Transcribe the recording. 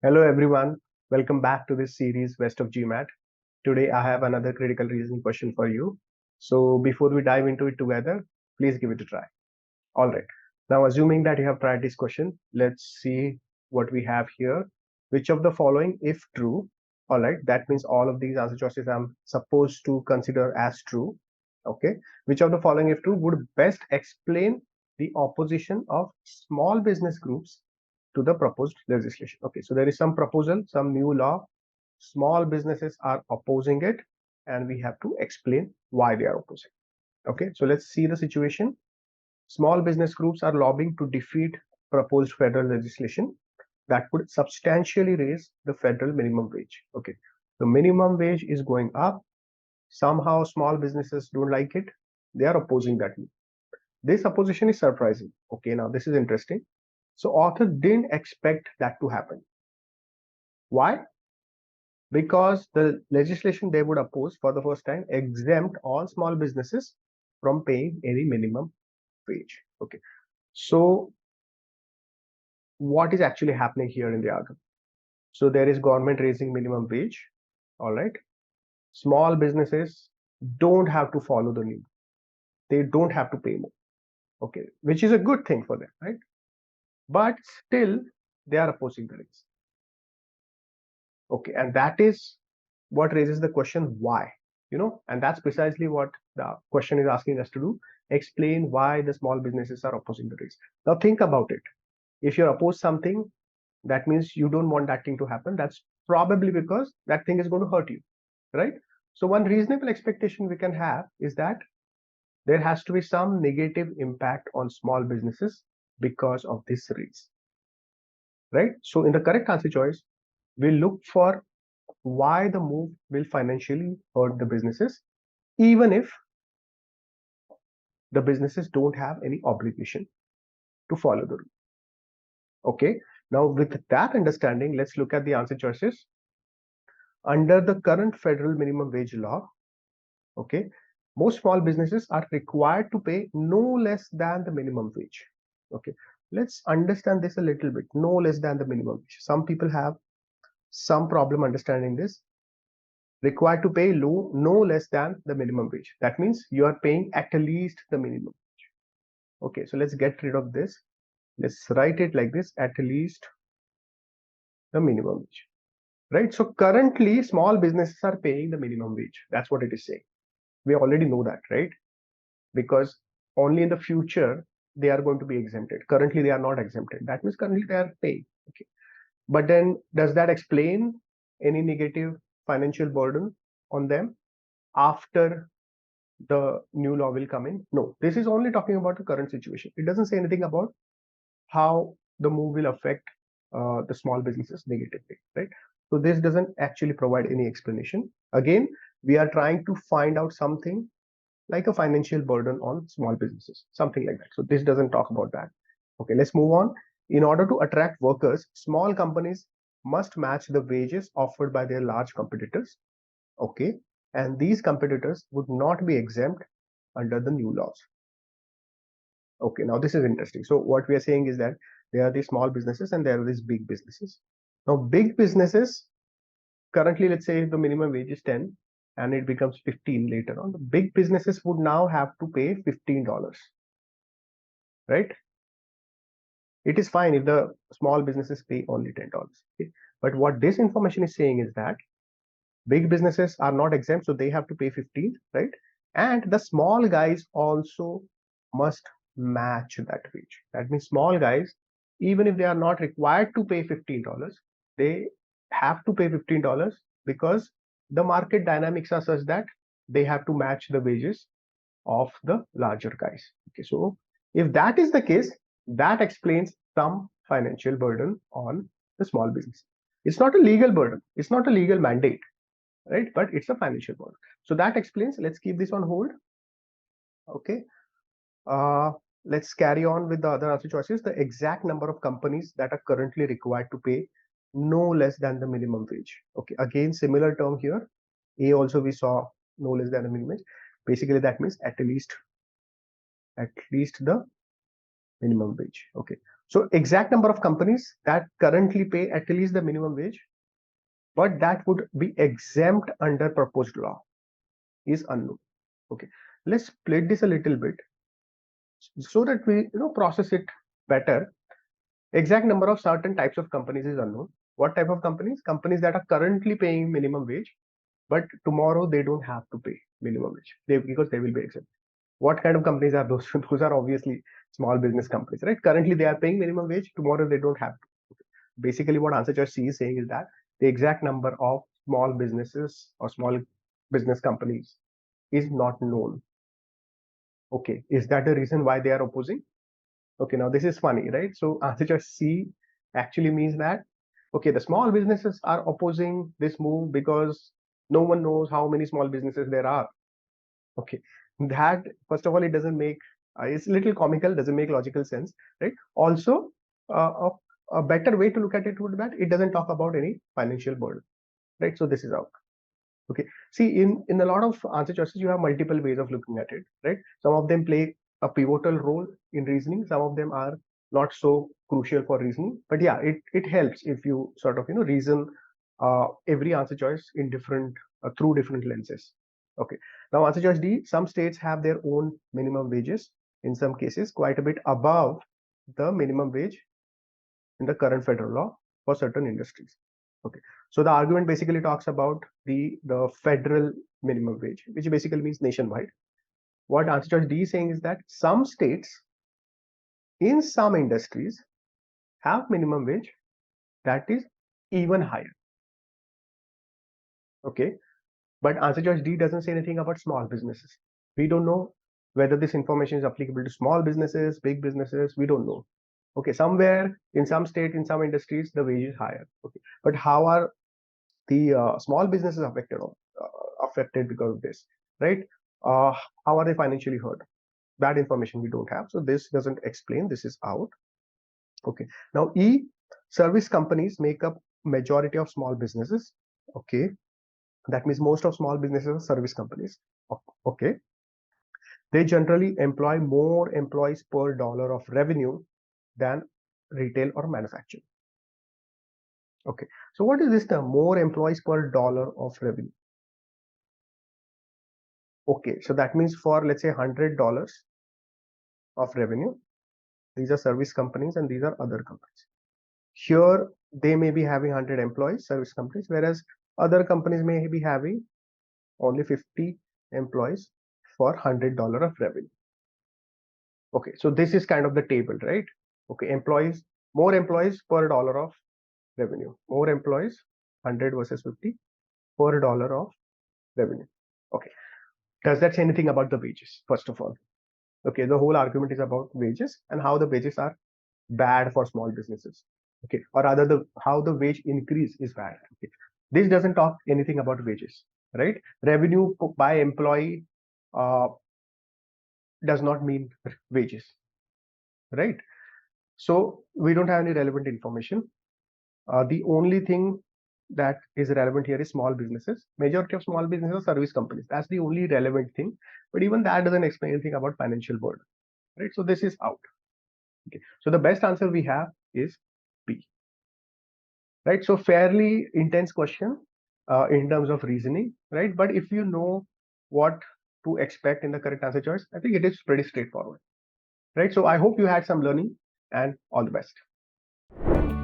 Hello everyone, welcome back to this series West of GMAT. Today I have another critical reasoning question for you. So before we dive into it together, please give it a try. All right. Now assuming that you have tried this question, let's see what we have here. Which of the following, if true, all right, that means all of these answer choices I'm supposed to consider as true. Okay. Which of the following, if true, would best explain the opposition of small business groups to the proposed legislation? Okay, so there is some proposal, some new law, small businesses are opposing it, and we have to explain why they are opposing. Okay, so let's see the situation. Small business groups are lobbying to defeat proposed federal legislation that would substantially raise the federal minimum wage. Okay, the minimum wage is going up. Somehow small businesses don't like it. They are opposing that. This opposition is surprising. Okay, now this is interesting. So author didn't expect that to happen. Why? Because the legislation they would oppose for the first time exempt all small businesses from paying any minimum wage. Okay, so what is actually happening here in the argument? So there is government raising minimum wage. All right, small businesses don't have to follow the new. They don't have to pay more. Okay, which is a good thing for them, right? But still, they are opposing the raise. Okay, and that is what raises the question why, and that's precisely what the question is asking us to do. Explain why the small businesses are opposing the raise. Now think about it. If you're opposed something, that means you don't want that thing to happen. That's probably because that thing is going to hurt you, right? So one reasonable expectation we can have is that there has to be some negative impact on small businesses because of this raise, right? So in the correct answer choice, we look for why the move will financially hurt the businesses, even if the businesses don't have any obligation to follow the rule. Okay, now with that understanding, let's look at the answer choices. Under the current federal minimum wage law, okay, most small businesses are required to pay no less than the minimum wage. Okay, let's understand this a little bit. No less than the minimum wage. Some people have some problem understanding this. Required to pay no less than the minimum wage. That means you are paying at least the minimum. Okay, so let's get rid of this. Let's write it like this, at least the minimum wage, right? So currently small businesses are paying the minimum wage. That's what it is saying. We already know that, right? Because only in the future they are going to be exempted. Currently they are not exempted. That means currently they are paying. Okay, but then does that explain any negative financial burden on them after the new law will come in? No, this is only talking about the current situation. It doesn't say anything about how the move will affect the small businesses negatively, right? So this doesn't actually provide any explanation. Again, we are trying to find out something like a financial burden on small businesses, something like that. So this doesn't talk about that. Okay, let's move on. In order to attract workers, small companies must match the wages offered by their large competitors. Okay, and these competitors would not be exempt under the new laws. Okay, now this is interesting. So what we are saying is that there are these small businesses and there are these big businesses. Now, big businesses currently, let's say the minimum wage is 10 and it becomes 15 later on. The big businesses would now have to pay $15, right? It is fine if the small businesses pay only $10. Okay? But what this information is saying is that big businesses are not exempt, so they have to pay 15, right? And the small guys also must match that wage. That means small guys, even if they are not required to pay $15, they have to pay $15 because the market dynamics are such that they have to match the wages of the larger guys. Okay, so if that is the case, that explains some financial burden on the small business. It's not a legal burden, it's not a legal mandate, right? But it's a financial burden. So that explains. Let's keep this on hold. Okay. Let's carry on with the other answer choices. The exact number of companies that are currently required to pay no less than the minimum wage. Okay. Again, similar term here. A also we saw no less than the minimum wage. Basically, that means at least the minimum wage. Okay. So exact number of companies that currently pay at least the minimum wage, but that would be exempt under proposed law is unknown. Okay, let's split this a little bit so that we process it better. Exact number of certain types of companies is unknown. What type of companies? Companies that are currently paying minimum wage, but tomorrow they don't have to pay minimum wage because they will be exempt. What kind of companies are those? Those are obviously small business companies, right? Currently they are paying minimum wage. Tomorrow they don't have to. Basically, what answer choice C is saying is that the exact number of small businesses or small business companies is not known. Okay, is that the reason why they are opposing? Okay, now this is funny, right? So answer choice C actually means that, okay, the small businesses are opposing this move because no one knows how many small businesses there are. Okay, that first of all, it doesn't make, it's a little comical, doesn't make logical sense, right? Also, a better way to look at it would be that it doesn't talk about any financial burden, right? So this is out. Okay, see, in a lot of answer choices you have multiple ways of looking at it, right? Some of them play a pivotal role in reasoning, some of them are not so crucial for reasoning, but yeah, it helps if you sort of reason every answer choice in different through different lenses. Okay, now answer choice D, some states have their own minimum wages, in some cases quite a bit above the minimum wage in the current federal law for certain industries. Okay, so the argument basically talks about the federal minimum wage, which basically means nationwide. What answer choice D is saying is that some states in some industries have minimum wage that is even higher. Okay, but answer choice D doesn't say anything about small businesses. We don't know whether this information is applicable to small businesses, big businesses. We don't know. Okay, somewhere in some state, in some industries, the wage is higher. Okay, but how are the small businesses affected because of this, right? uh, how are they financially hurt? That information we don't have, so this doesn't explain, this is out. Okay, now E, service companies make up majority of small businesses. Okay, that means most of small businesses are service companies. Okay, they generally employ more employees per dollar of revenue than retail or manufacturing. Okay, so what is this term, more employees per dollar of revenue? Okay, so that means for, let's say, $100 of revenue, these are service companies and these are other companies. Here they may be having 100 employees, service companies, whereas other companies may be having only 50 employees for $100 of revenue. Okay, so this is kind of the table, right? Okay, employees, more employees per dollar of revenue, more employees, 100 versus 50 per dollar of revenue. Okay, does that say anything about the wages? First of all, okay, the whole argument is about wages and how the wages are bad for small businesses. Okay, or rather how the wage increase is bad. Okay, this doesn't talk anything about wages, right? Revenue by employee does not mean wages, right? So we don't have any relevant information. The only thing that is relevant here is small businesses. Majority of small businesses are service companies. That's the only relevant thing, but even that doesn't explain anything about financial burden, right? So this is out. Okay, so the best answer we have is B, right? So fairly intense question in terms of reasoning, right? But if you know what to expect in the correct answer choice, I think it is pretty straightforward, right? So I hope you had some learning and all the best.